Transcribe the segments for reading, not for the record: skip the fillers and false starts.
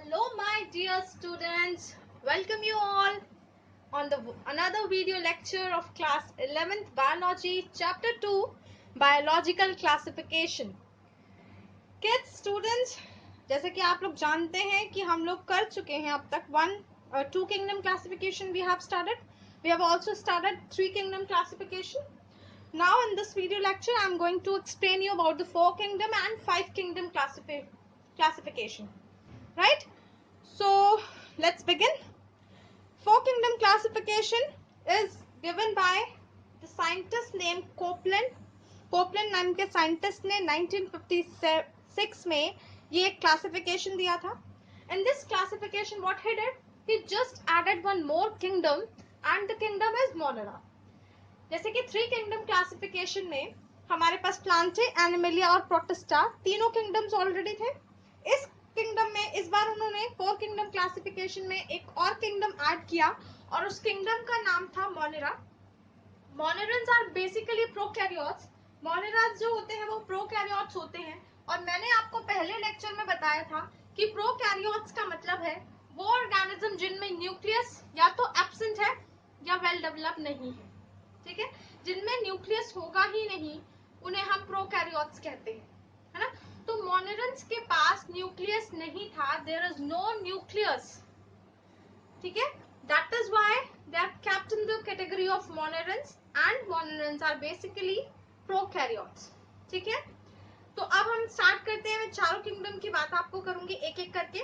Hello my dear students, welcome you all on the another video lecture of class 11th biology chapter 2 biological classification. Kids students, जैसे कि आप लोग जानते हैं कि हम लोग कर चुके हैं अब तक two kingdom classification we have started. We have also started three kingdom classification. Now in this video lecture I am going to explain you about the four kingdom and five kingdom classification. Right? So let's begin. Four kingdom classification is given by the scientist named Copeland. Copeland नाम के scientist ने 1956 में ये एक classification दिया था. In this classification what he did? He just added one more kingdom and the kingdom is Monera. जैसे कि थ्री किंगडम क्लासिफिकेशन में हमारे पास प्लांटे, एनिमलिया और प्रोटिस्टा तीनों किंगडम्स ऑलरेडी थे. इस किंगडम में इस बार उन्होंने फोर किंगडम क्लासिफिकेशन में एक और किंगडम ऐड किया और उस किंगडम का नाम था Monera. Monerans are basically prokaryotes. Moneras जो होते हैं वो प्रोकैरियोट्स होते हैं और मैंने आपको पहले लेक्चर में बताया था कि प्रोकैरियोट्स का मतलब है वो ऑर्गेनिज्म जिनमें न्यूक्लियस या तो एब्सेंट है या वेल डेवलप नहीं है. ठीक है, जिनमें न्यूक्लियस होगा ही नहीं उन्हें हम प्रोकैरियोट्स कहते हैं, है ना. तो मोनेरन्स के पास न्यूक्लियस नहीं था. There is no nucleus. ठीक है, that is why they are kept in the category of monerans and monerans are basically prokaryotes. ठीक है, तो अब हम स्टार्ट करते हैं. मैं चारों किंगडम की बात आपको करूंगी एक एक करके.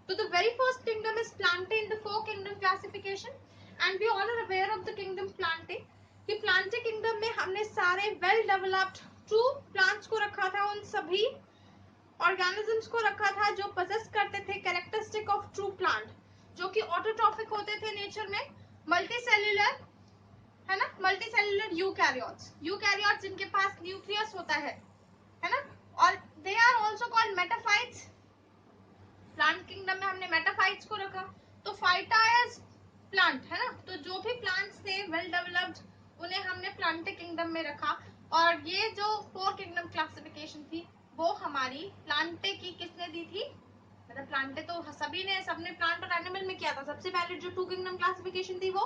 तो the very first kingdom is plantae in the four kingdom classification and we all are aware of the kingdom plantae. कि प्लांटे किंगडम में हमने सारे वेल डेवलप्ड ट्रू प्लांट्स को रखा था. उन सभी ऑर्गेनिजम्स को रखा था जो पोजेस करते थे कैरेक्टरिस्टिक ऑफ ट्रू प्लांट, जो कि ऑटोट्रॉफिक होते थे नेचर में, मल्टीसेल्युलर, है ना, मल्टीसेल्युलर यूकैरियोट्स. यूकैरियोट्स जिनके पास न्यूक्लियस होता है ना, और they are also called metaphytes. Plant kingdom में हमने मेटाफाइट्स को रखा. तो फाइटा इज प्लांट, है ना. तो जो भी प्लांट्स थे वेल डेवलप्ड उन्हें हमने प्लांटे किंगडम में रखा. और ये जो फोर किंगडम क्लासिफिकेशन थी वो हमारी प्लांटे की किसने दी थी? मतलब प्लांटे तो सभी ने, सबने प्लांट और एनिमल में किया था. सबसे पहले जो टू किंगडम क्लासिफिकेशन थी वो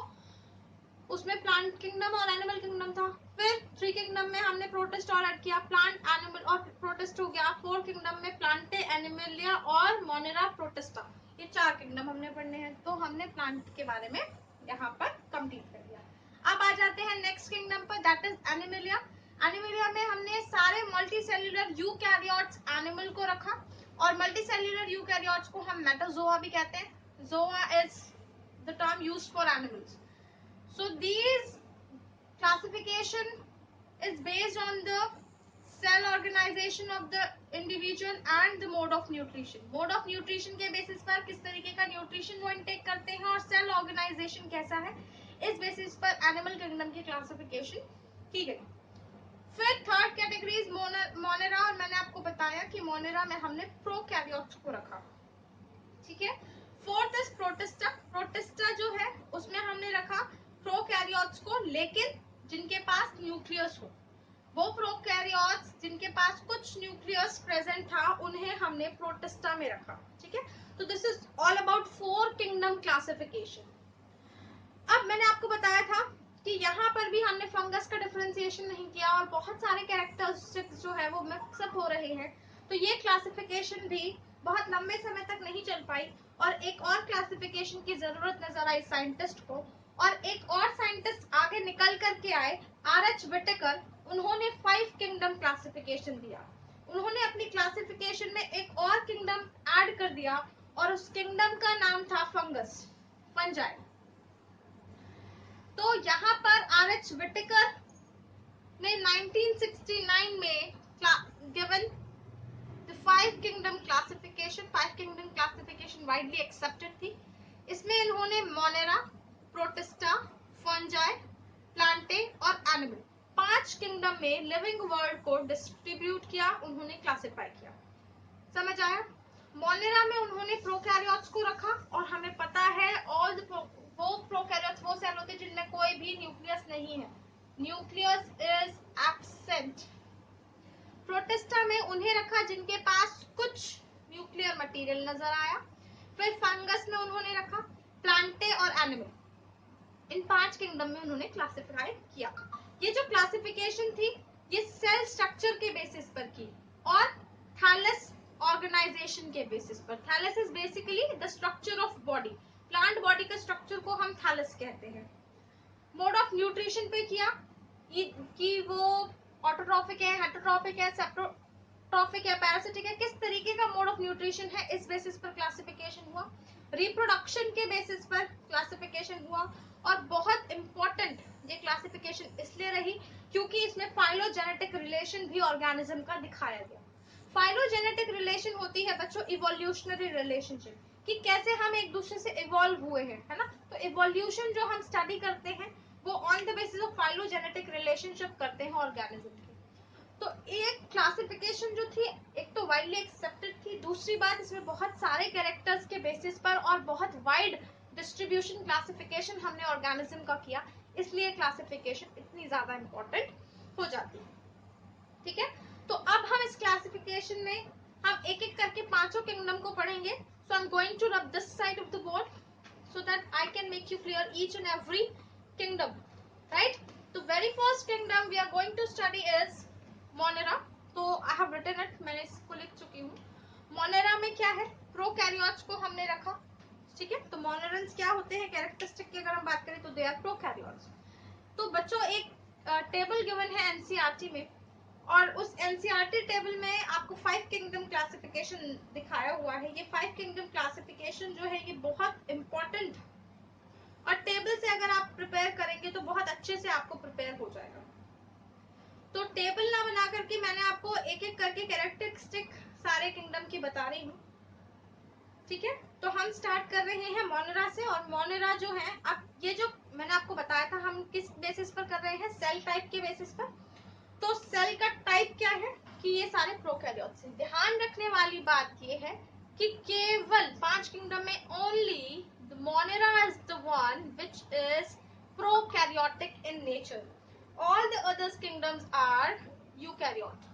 उसमें प्लांट किंगडम और एनिमल किंगडम था. फिर थ्री किंगडम में हमने प्रोटिस्ट और ऐड किया. प्लांट, एनिमल और प्रोटिस्ट हो गया. फोर किंगडम में प्लांटे, एनिमलिया और मोनेरा, प्रोटिस्टा. ये चार किंगडम हमने पढ़ने हैं. तो हमने प्लांट के बारे में यहाँ पर कंप्लीट कर दिया. अब आ जाते हैं नेक्स्ट किंगडम पर, दैट इज एनिमलिया. एनिमलिया में हमने सारे मल्टीसेल्युलर यूकैरियोट्स एनिमल को रखा और मल्टीसेल्युलर यूकैरियोट्स को हम मेटाजोआ भी कहते हैं. Zoa is the term used for animals. So these classification is based on the cell organization of the individual and the mode of nutrition. Mode of nutrition के basis पर किस तरीके का न्यूट्रिशन वो इनटेक करते हैं और सेल ऑर्गेनाइजेशन कैसा है, इस बेसिस पर एनिमल किंगडम की क्लासिफिकेशन की गई. फिर थर्ड कैटेगरी इज मोनेरा और मैंने आपको बताया कि मोनेरा में हमने प्रोकैरियोट्स को रखा. ठीक है. Fourth is protista. प्रोटिस्टा जो है उसमें हमने रखा प्रोकैरियोट्स को, लेकिन जिनके पास न्यूक्लियस हो. वो प्रोकैरियोट्स जिनके पास कुछ न्यूक्लियस प्रेजेंट था उन्हें हमने प्रोटिस्टा में रखा. ठीक है. तो this is all about four kingdom classification. अब मैंने आपको बताया था कि यहाँ पर भी हमने फंगस का डिफरेंशिएशन नहीं किया और बहुत सारे कैरेक्टरिस्टिक्स जो है वो मिक्सअप हो रहे हैं. तो ये क्लासिफिकेशन भी बहुत लंबे समय तक नहीं चल पाई और एक और क्लासिफिकेशन की जरूरत नजर आई साइंटिस्ट को. और एक और साइंटिस्ट आगे निकल करके आए, आर.एच. विटेकर. उन्होंने फाइव किंगडम क्लासिफिकेशन दिया. उन्होंने अपनी क्लासिफिकेशन में एक और किंगडम ऐड कर दिया और उस किंगडम का नाम था फंगस, फंजाई. तो यहाँ पर आर.एच. विटेकर ने 1969 में given the five kingdom classification. Five kingdom classification widely accepted थी. इसमें इन्होंने मोनेरा, प्रोटिस्टा, फंजाई, प्लांटे और एनिमल, पांच किंगडम में लिविंग वर्ल्ड को डिस्ट्रीब्यूट किया, उन्होंने क्लासिफाई किया. समझ आया? मोनेरा में उन्होंने प्रोकैरियोट्स को रखा और हमें पता है ऑल वो प्रोकैरियोट्स वो सेल होते हैं जिनमें कोई भी न्यूक्लियस नहीं है. Nucleus is absent. प्रोटिस्टा में उन्हें रखा जिनके पास कुछ न्यूक्लियर मटेरियल नजर आया. फिर फंगस में उन्होंने रखा, प्लांटे और एनिमल, इन 5 किंगडम में उन्होंने क्लासिफाई किया। ये जो क्लासिफिकेशन थी ये सेल स्ट्रक्चर के बेसिस पर की और थैलस ऑर्गेनाइजेशन के बेसिस पर। Thallus is basically the structure of body, plant body का स्ट्रक्चर को हम थैलस कहते हैं। मोड ऑफ न्यूट्रिशन पे किया कि वो ऑटोट्रॉफिक है, हेटरोट्रॉफिक है, सेप्रोट्रॉफिक है, पैरासिटिक है, किस तरीके का मोड ऑफ न्यूट्रिशन है, इस बेसिस पर क्लासिफिकेशन हुआ। रिप्रोडक्शन के बेसिस पर क्लासिफिकेशन हुआ और बहुत इंपॉर्टेंट ये क्लासिफिकेशन इसलिए रही क्योंकि इसमें फाइलोजेनेटिक रिलेशन भी ऑर्गेनिज्म का दिखाया गया। फाइलोजेनेटिक रिलेशन होती है बच्चों इवोल्यूशनरी रिलेशनशिप, कि कैसे हम एक दूसरे से इवॉल्व हुए हैं, है ना। तो इवोल्यूशन जो हम स्टडी करते हैं वो on the basis of phylogenetic relationship करते हैं ऑर्गेनिज्म की। तो एक क्लासिफिकेशन जो थी एक तो वाइडली एक्सेप्टेड थी, दूसरी बात इसमें बहुत सारे कैरेक्टर्स के बेसिस पर और बहुत वाइड डिस्ट्रीब्यूशन क्लासिफिकेशन हमने ऑर्गेनिज्म का किया, इसलिए क्लासिफिकेशन इतनी ज्यादा इंपॉर्टेंट हो जाती है। ठीक है, तो अब हम इस क्लासिफिकेशन में हम एक एक करके 5 किंगडम को पढ़ेंगे। So I am going to rub this side of the board so that I can make you clear each and every kingdom, right? The very first kingdom we are going to study is Monera. तो I have written it, मैंने इसको लिख चुकी हूँ। Monera में क्या है, prokaryotes को हमने रखा। ठीक है, तो मोनेरन्स क्या होते हैं, कैरेक्टरिस्टिक की अगर हम बात करें तो दे आर प्रोकैरियोट्स। तो बच्चों एक टेबल गिवन है एनसीईआरटी में और उस एनसीईआरटी टेबल में आपको 5 किंगडम क्लासिफिकेशन दिखाया हुआ है। ये 5 किंगडम क्लासिफिकेशन जो है ये बहुत इंपॉर्टेंट, और टेबल से अगर आप प्रिपेयर करेंगे तो बहुत अच्छे से आपको प्रिपेयर हो जाएगा। तो टेबल ना बना करके मैंने आपको एक एक करके कैरेक्टरिस्टिक सारे किंगडम की बता रही हूँ। ठीक है, तो हम स्टार्ट कर रहे हैं मोनेरा से। और मोनेरा जो है, अब ये जो मैंने आपको बताया था हम किस बेसिस पर कर रहे हैं, सेल टाइप के बेसिस पर। तो सेल का टाइप क्या है कि ये सारे प्रोकैरियोट्स हैं। ध्यान रखने वाली बात ये है कि केवल 5 किंगडम में only the monera is the one which is prokaryotic in nature, all the others kingdoms are eukaryote.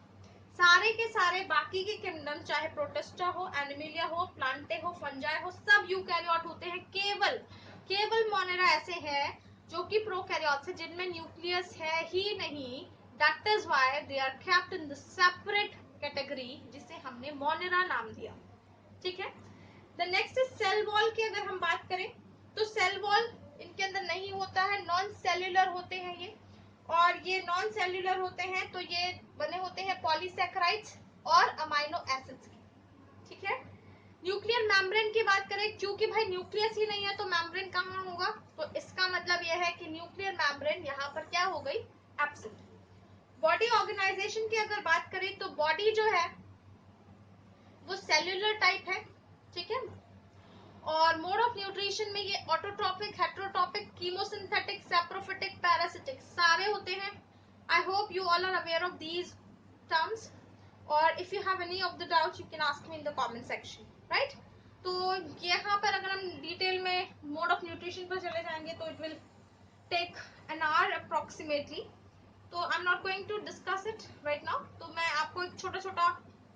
सारे के सारे बाकी के किंगडम चाहे प्रोटिस्टा हो, एनिमिलिया हो, प्लांटे हो, फंजाई हो, सब यूकैरियोट होते हैं। केवल मोनेरा ऐसे है जो कि प्रोकैरियोट्स है जिनमें न्यूक्लियस है ही नहीं। That is why they are kept in the separate category जिसे हमने मोनेरा नाम दिया। ठीक है, the next is cell wall की अगर हम बात करें तो सेल वॉल इनके अंदर नहीं होता है, नॉन सेल्यूलर होते हैं ये। और ये नॉन सेल्यूलर होते हैं तो ये बने होते हैं पॉलीसैकेराइड्स और अमाइनो एसिड्स की। ठीक है, न्यूक्लियर मेम्ब्रेन की बात करें, क्योंकि भाई न्यूक्लियस ही नहीं है तो मेम्ब्रेन कहाँ होगा, तो इसका मतलब यह है कि न्यूक्लियर मेम्ब्रेन यहाँ पर क्या हो गई, एब्सेंट। बॉडी ऑर्गेनाइजेशन की अगर बात करें तो बॉडी जो है वो सेल्यूलर टाइप है। ठीक है, और मोड ऑफ न्यूट्रिशन में ये autotrophic, heterotrophic, chemosynthetic, saprophytic, parasitic सारे होते हैं। I hope you all are aware of these terms, और if you have any of the doubts you can ask me in the comment section, right. तो यहाँ पर अगर हम डिटेल में मोड ऑफ न्यूट्रिशन पर चले जाएंगे तो it will take an hour approximately, तो I am not going to discuss it right now. तो मैं आपको एक छोटा छोटा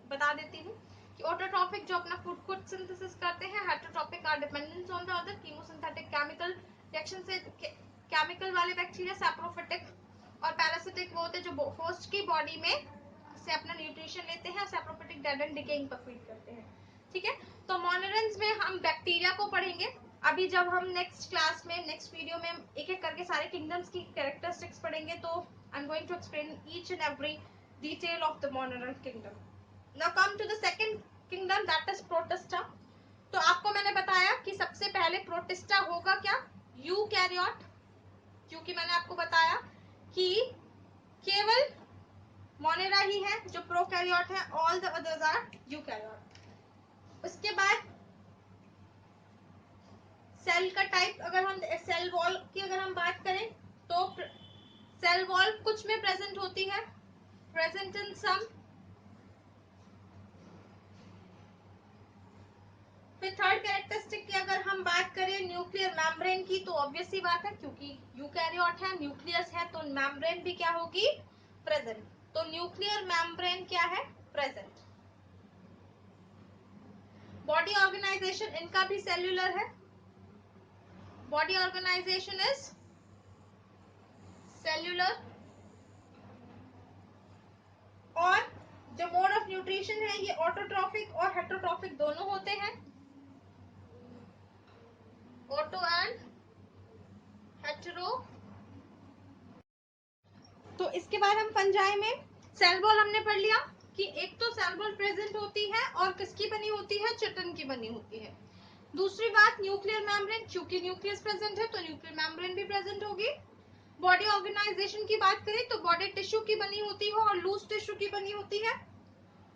बता देती हूँ कि ऑटोट्रॉपिक जो अपना फूड खुद सिंथेसिस करते हैं, heterotrophic are dependent on the other, chemosynthetic chemical reaction से केमिकल वाले बैक्टीरिया, सैप्रोफिटिक और पैरासिटिक वो होते हैं जो होस्ट की बॉडी में से अपना न्यूट्रिशन लेते हैं, सैप्रोफिटिक डेड एंड डिकेइंग पर फीड करते हैं। ठीक है, तो मोनेरन्स में हम बैक्टीरिया को पढ़ेंगे। अभी जब हम नेक्स्ट क्लास में, नेक्स्ट वीडियो में एक एक करके सारे किंगडम्स की कैरेक्टरिस्टिक्स पढ़ेंगे तो I am going to explain each and every detail of the moneral kingdom. Now come to the second kingdom, that is Protista. तो आपको मैंने बताया कि सबसे पहले प्रोटिस्टा होगा क्या, यूकैरियोट, क्योंकि मैंने आपको बताया कि केवल मोनेरा ही है जो प्रोकैरियोट है, all the others are eukaryote. उसके बाद सेल का टाइप, अगर हम सेल वॉल की अगर हम बात करें तो सेल वॉल कुछ में प्रेजेंट होती है, प्रेजेंट इन सम। फिर थर्ड कैरेक्टरिस्टिक की अगर हम बात करें न्यूक्लियर मेम्ब्रेन की, तो ऑब्वियस सी बात है क्योंकि यूकैरियोट है, न्यूक्लियस है, तो मेम्ब्रेन भी क्या होगी, प्रेजेंट। तो न्यूक्लियर मेम्ब्रेन क्या है, प्रेजेंट। बॉडी ऑर्गेनाइजेशन इनका भी सेल्यूलर है, बॉडी ऑर्गेनाइजेशन इज सेल्यूलर। और जो मोड ऑफ न्यूट्रिशन है ये ऑटोट्रॉफिक और हेटरोट्रॉफिक दोनों होते हैं, ऑटो एंड हेटेरो। तो इसके बाद हम फंजाई में सेल वॉल हमने पढ़ लिया कि एक तो सेल वॉल प्रेजेंट होती है और किसकी बनी होती है, चिटिन की बनी होती है। दूसरी बात न्यूक्लियर मेम्ब्रेन, क्योंकि न्यूक्लियस प्रेजेंट है तो न्यूक्लियर मेम्ब्रेन भी प्रेजेंट होगी। बॉडी ऑर्गेनाइजेशन की बात करें तो बॉडी टिश्यू की बनी होती है और लूज टिश्यू की बनी होती है।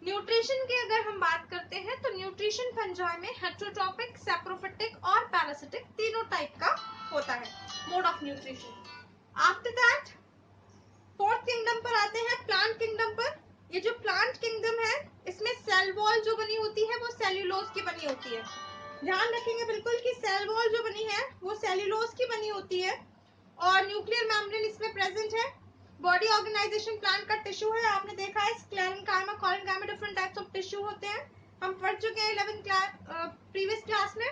न्यूट्रिशन की अगर हम बात करते हैं तो न्यूट्रिशन फंजाई में हेटरोट्रॉपिक, सैप्रोफिटिक और पैरासिटिक तीनों टाइप का होता है mode of nutrition. After that fourth kingdom पर आते हैं, प्लांट किंगडम पर। ये जो प्लांट किंगडम है इसमें सेल वॉल जो बनी होती है वो सेल्यूलोज की बनी होती है। ध्यान रखेंगे बिल्कुल कि सेल वॉल जो बनी है वो सेल्यूलोज की बनी होती है और न्यूक्लियर मेम्ब्रेन इसमें प्रेजेंट है। बॉडी ऑर्गेनाइजेशन प्लांट का टिश्यू है, आपने देखा है sclerenchyma, collenchyma, different types of tissue होते हैं, हम पढ़ चुके हैं 11th क्लास प्रीवियस क्लास में।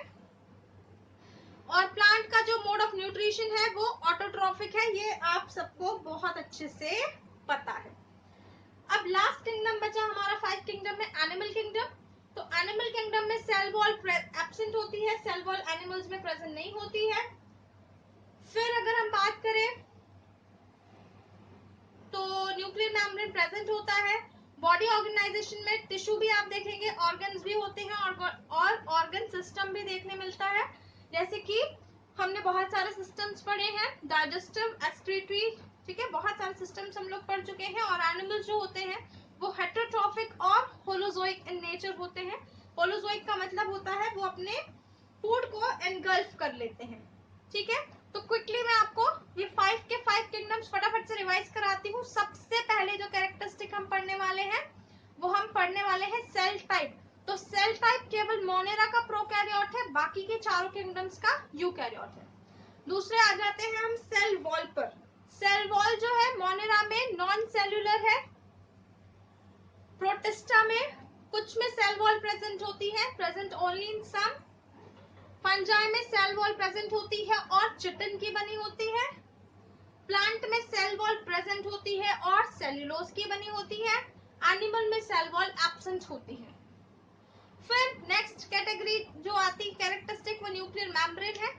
और प्लांट का जो मोड ऑफ न्यूट्रिशन है वो ऑटोट्रॉफिक है, ये आप सबको बहुत अच्छे से पता है। अब लास्ट किंगडम बचा हमारा 5 किंगडम में, एनिमल किंगडम। तो एनिमल किंगडम में सेल वॉल एब्सेंट होती है, सेल वॉल एनिमल्स में प्रेजेंट नहीं होती है। फिर अगर हम बात करें तो न्यूक्लियर मेम्ब्रेन प्रेजेंट होता है। बॉडी ऑर्गेनाइजेशन में टिश्यू भी आप देखेंगे, ऑर्गन्स भी होते हैं और ऑर्गन सिस्टम भी देखने मिलता है। जैसे कि हमने बहुत सारे सिस्टम्स पढ़े हैं, डाइजेस्टिव, एक्सक्रीटरी, ठीक है, बहुत सारे सिस्टम्स हम लोग पढ़ चुके हैं। और एनिमल्स जो होते हैं वो हेटरोट्रॉफिक और होलोजोइक इन नेचर होते हैं। होलोजोइक का मतलब होता है वो अपने फूड को एनगल्फ कर लेते हैं, ठीक है। तो क्विकली मैं आपको ये 5 के 5 किंगडम्स फटाफट से रिवाइज कराती हूँ। सबसे पहले जो कैरेक्टरिस्टिक हम पढ़ने वाले हैं वो हम पढ़ने वाले हैं सेल टाइप। तो सेल टाइप केवल मोनेरा का प्रोकैरियोट है, बाकी के चारों किंगडम्स का यूकैरियोट है। दूसरे आ जाते हैं हम सेल वॉल पर। सेल वॉल जो है मोनेरा में नॉन सेल्यूलर है, प्रोटिस्टा में कुछ में सेल वॉल प्रेजेंट होती है, present only in some. Fungi में सेल वॉल प्रेजेंट होती है और चिटिन की बनी होती है। प्लांट में सेल वॉल प्रेजेंट होती है और सेल्यूलोज की बनी होती है। एनिमल में सेल वॉल एब्सेंट होती है। फिर नेक्स्ट कैटेगरी जो आती है कैरेक्टरिस्टिक, वो न्यूक्लियर मेम्ब्रेन है।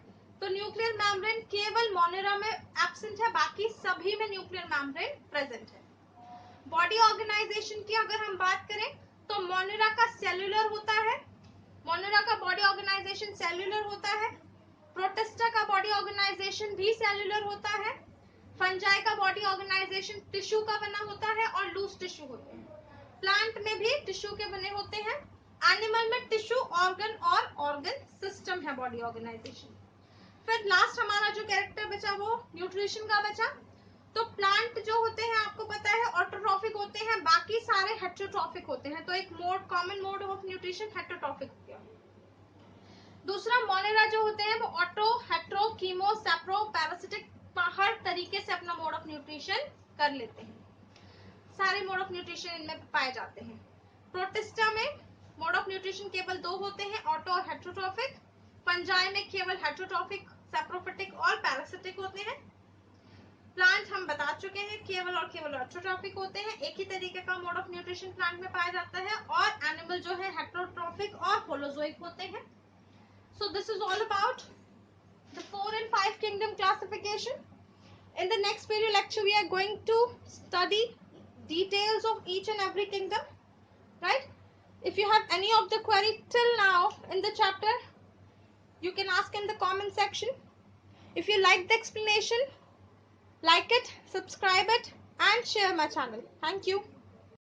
तो न्यूक्लियर मेम्ब्रेन केवल मोनेरा में एब्सेंट है, बाकी सभी में न्यूक्लियर मेम्ब्रेन प्रेजेंट है। बॉडी ऑर्गेनाइजेशन की अगर हम बात करें तो मोनेरा का सेल्यूलर होता है, मोनेरा का बॉडी ऑर्गेनाइजेशन सेल्यूलर होता है। प्रोटिस्टा का बॉडी ऑर्गेनाइजेशन भी सेल्यूलर होता है। फंजाई का बॉडी ऑर्गेनाइजेशन टिश्यू का बना होता है और लूज टिश्यू होते हैं। प्लांट में भी टिश्यू के बने होते हैं। एनिमल में टिश्यू, ऑर्गन और ऑर्गन सिस्टम है बॉडी ऑर्गेनाइजेशन। फिर लास्ट हमारा जो कैरेक्टर बचा वो न्यूट्रिशन का बचा। तो प्लांट जो होते हैं आपको पता है ऑटोट्रॉफिक होते हैं, बाकी सारे हेटरोट्रॉफिक होते हैं। तो एक mode, common mode of nutrition heterotrophic हो गया। दूसरा मोनेरा जो होते हैं वो auto, hetero, chemo, sapro, parasitic, हर तरीके से अपना मोड ऑफ न्यूट्रिशन कर लेते हैं। सारे मोड ऑफ न्यूट्रिशन इनमें पाए जाते हैं। प्रोटिस्टा में मोड ऑफ न्यूट्रिशन केवल दो होते हैं, ऑटो और हेटरोट्रॉफिक। फंजाई में केवल हेटरोट्रॉफिक, सेप्रोफिटिक और पैरासिटिक होते हैं। प्लांट हम बता चुके हैं केवल और केवल ऑटोट्रॉफिक होते हैं, एक ही तरीके का मोड ऑफ न्यूट्रिशन प्लांट में पाया जाता है। और एनिमल जो है हेटरोट्रॉफिक और होलोजोइक होते हैं। So this is all about the 4 and 5 kingdom classification. In the next video lecture we are going to study details of each and every kingdom, right? If you have any of the query till now in the chapter, you can ask in the comment section. If you like the explanation, like it, subscribe it and share my channel. Thank you.